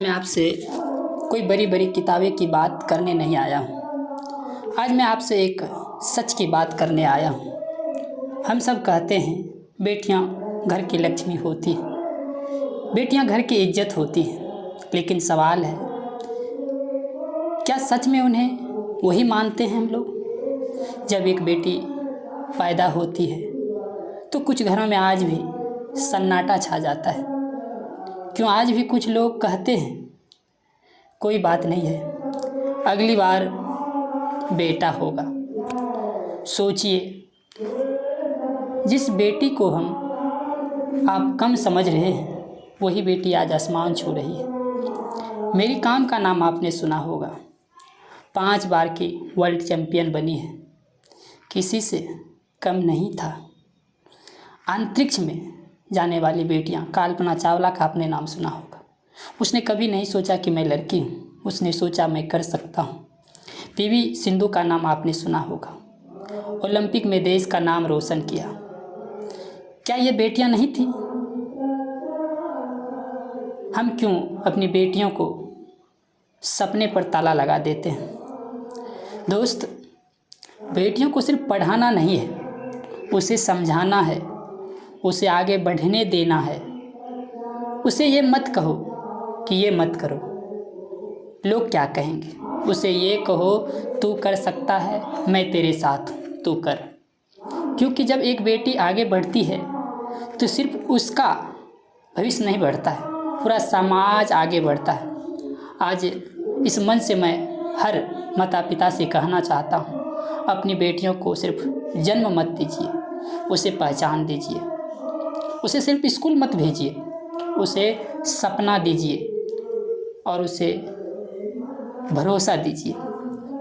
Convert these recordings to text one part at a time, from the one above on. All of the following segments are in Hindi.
मैं आपसे कोई बड़ी बड़ी किताबें की बात करने नहीं आया हूँ। आज मैं आपसे एक सच की बात करने आया हूँ। हम सब कहते हैं बेटियाँ घर की लक्ष्मी होती हैं, बेटियाँ घर की इज्जत होती हैं, लेकिन सवाल है क्या सच में उन्हें वही मानते हैं हम लोग? जब एक बेटी पैदा होती है तो कुछ घरों में आज भी सन्नाटा छा जाता है। क्यों आज भी कुछ लोग कहते हैं कोई बात नहीं है, अगली बार बेटा होगा। सोचिए, जिस बेटी को आप कम समझ रहे हैं वही बेटी आज आसमान छू रही है। मेरी काम का नाम आपने सुना होगा, 5 बार की वर्ल्ड चैम्पियन बनी है, किसी से कम नहीं था। अंतरिक्ष में जाने वाली बेटियां, कल्पना चावला का आपने नाम सुना होगा। उसने कभी नहीं सोचा कि मैं लड़की हूँ, उसने सोचा मैं कर सकता हूँ। पीवी सिंधु का नाम आपने सुना होगा, ओलंपिक में देश का नाम रोशन किया। क्या ये बेटियां नहीं थी? हम क्यों अपनी बेटियों को सपने पर ताला लगा देते हैं? दोस्त, बेटियों को सिर्फ पढ़ाना नहीं है, उसे समझाना है, उसे आगे बढ़ने देना है। उसे ये मत कहो कि ये मत करो, लोग क्या कहेंगे। उसे ये कहो तू कर सकता है, मैं तेरे साथ, तू कर। क्योंकि जब एक बेटी आगे बढ़ती है तो सिर्फ उसका भविष्य नहीं बढ़ता है, पूरा समाज आगे बढ़ता है। आज इस मन से मैं हर माता पिता से कहना चाहता हूँ, अपनी बेटियों को सिर्फ जन्म मत दीजिए, उसे पहचान दीजिए। उसे सिर्फ स्कूल मत भेजिए, उसे सपना दीजिए और उसे भरोसा दीजिए,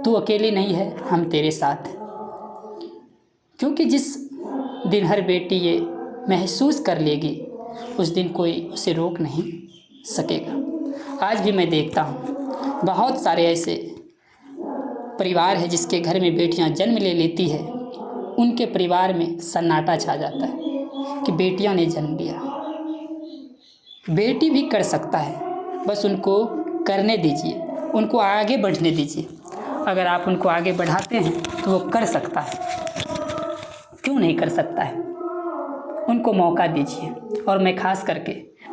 तू अकेली नहीं है, हम तेरे साथ हैं। क्योंकि जिस दिन हर बेटी ये महसूस कर लेगी, उस दिन कोई उसे रोक नहीं सकेगा। आज भी मैं देखता हूँ बहुत सारे ऐसे परिवार हैं जिसके घर में बेटियाँ जन्म ले लेती है, उनके परिवार में सन्नाटा छा जाता है कि बेटियाँ ने जन्म लिया। बेटी भी कर सकता है, बस उनको करने दीजिए, उनको आगे बढ़ने दीजिए। अगर आप उनको आगे बढ़ाते हैं तो वो कर सकता है, क्यों नहीं कर सकता है? उनको मौका दीजिए। और मैं खास करके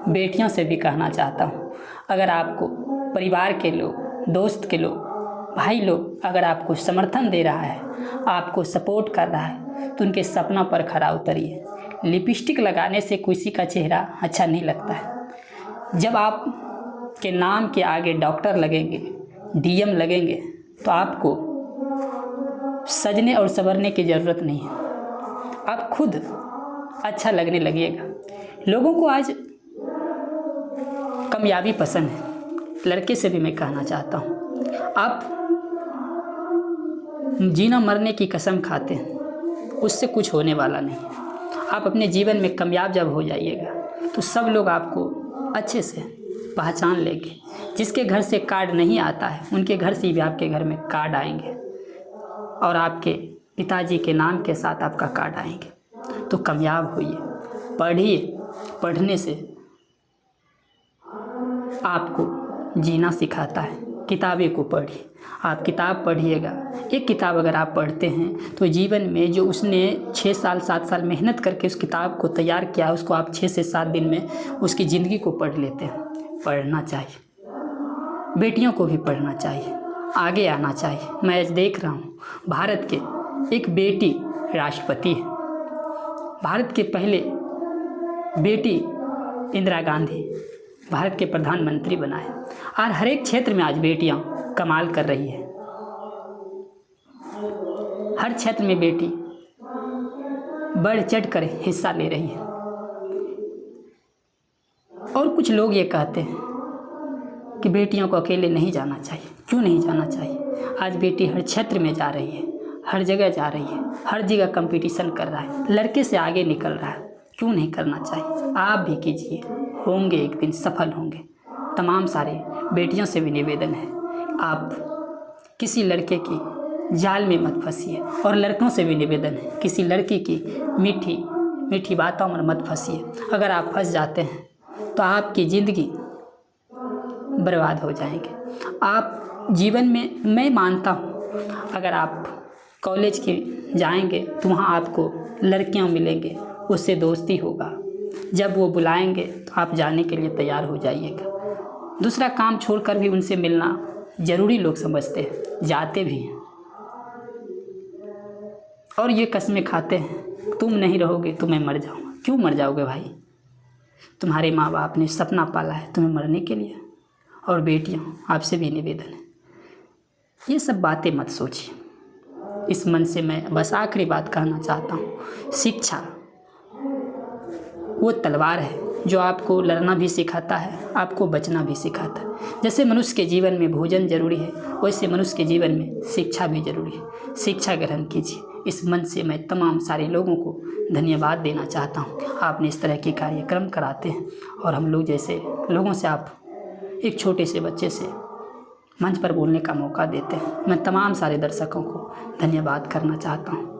बेटियों से भी कहना चाहता हूँ, अगर आपको परिवार के लोग, दोस्त के लोग, भाई लोग अगर आपको समर्थन दे रहा है, आपको सपोर्ट कर रहा है, तो उनके सपना पर खरा उतरिए। लिपस्टिक लगाने से किसी का चेहरा अच्छा नहीं लगता है। जब आप के नाम के आगे डॉक्टर लगेंगे, डीएम लगेंगे, तो आपको सजने और संवरने की ज़रूरत नहीं है, आप खुद अच्छा लगने लगेगा। लोगों को आज कामयाबी पसंद है। लड़के से भी मैं कहना चाहता हूँ, आप जीना मरने की कसम खाते हैं, उससे कुछ होने वाला नहीं। आप अपने जीवन में कामयाब जब हो जाइएगा तो सब लोग आपको अच्छे से पहचान लेंगे। जिसके घर से कार्ड नहीं आता है, उनके घर से भी आपके घर में कार्ड आएंगे और आपके पिताजी के नाम के साथ आपका कार्ड आएंगे। तो कामयाब होइए, पढ़िए। पढ़ने से आपको जीना सिखाता है। किताबें को पढ़िए, आप किताब पढ़िएगा। एक किताब अगर आप पढ़ते हैं तो जीवन में जो उसने 6 साल 7 साल मेहनत करके उस किताब को तैयार किया, उसको आप 6 से 7 दिन में उसकी ज़िंदगी को पढ़ लेते हैं। पढ़ना चाहिए, बेटियों को भी पढ़ना चाहिए, आगे आना चाहिए। मैं आज देख रहा हूँ भारत के एक बेटी राष्ट्रपति है, भारत के पहले बेटी इंदिरा गांधी भारत के प्रधानमंत्री बनाए, और हर एक क्षेत्र में आज बेटियां कमाल कर रही है। हर क्षेत्र में बेटी बढ़ चढ़ कर हिस्सा ले रही है। और कुछ लोग ये कहते हैं कि बेटियों को अकेले नहीं जाना चाहिए। क्यों नहीं जाना चाहिए? आज बेटी हर क्षेत्र में जा रही है, हर जगह जा रही है, हर जगह कंपटीशन कर रहा है, लड़के से आगे निकल रहा है। क्यों नहीं करना चाहिए? आप भी कीजिए, होंगे एक दिन सफल होंगे। तमाम सारे बेटियों से भी निवेदन है, आप किसी लड़के की जाल में मत फंसिए। और लड़कों से भी निवेदन है, किसी लड़की की मीठी मीठी बातों में मत फंसिए। अगर आप फंस जाते हैं तो आपकी ज़िंदगी बर्बाद हो जाएंगे। आप जीवन में, मैं मानता हूँ, अगर आप कॉलेज के जाएंगे तो वहाँ आपको लड़कियाँ मिलेंगे, उससे दोस्ती होगा। जब वो बुलाएंगे तो आप जाने के लिए तैयार हो जाइएगा। दूसरा काम छोड़कर भी उनसे मिलना ज़रूरी लोग समझते हैं, जाते भी हैं और ये कस्में खाते हैं, तुम नहीं रहोगे तो मैं मर जाऊँगा। क्यों मर जाओगे भाई? तुम्हारे माँ बाप ने सपना पाला है तुम्हें मरने के लिए। और बेटियाँ, आपसे भी निवेदन है, ये सब बातें मत सोचिए। इस मन से मैं बस आखिरी बात कहना चाहता हूँ, शिक्षा वो तलवार है जो आपको लड़ना भी सिखाता है, आपको बचना भी सिखाता है। जैसे मनुष्य के जीवन में भोजन जरूरी है, वैसे मनुष्य के जीवन में शिक्षा भी जरूरी है। शिक्षा ग्रहण कीजिए। इस मन से मैं तमाम सारे लोगों को धन्यवाद देना चाहता हूँ। आपने इस तरह के कार्यक्रम कराते हैं और हम लोग जैसे लोगों से, आप एक छोटे से बच्चे से मंच पर बोलने का मौका देते हैं। मैं तमाम सारे दर्शकों को धन्यवाद करना चाहता हूँ।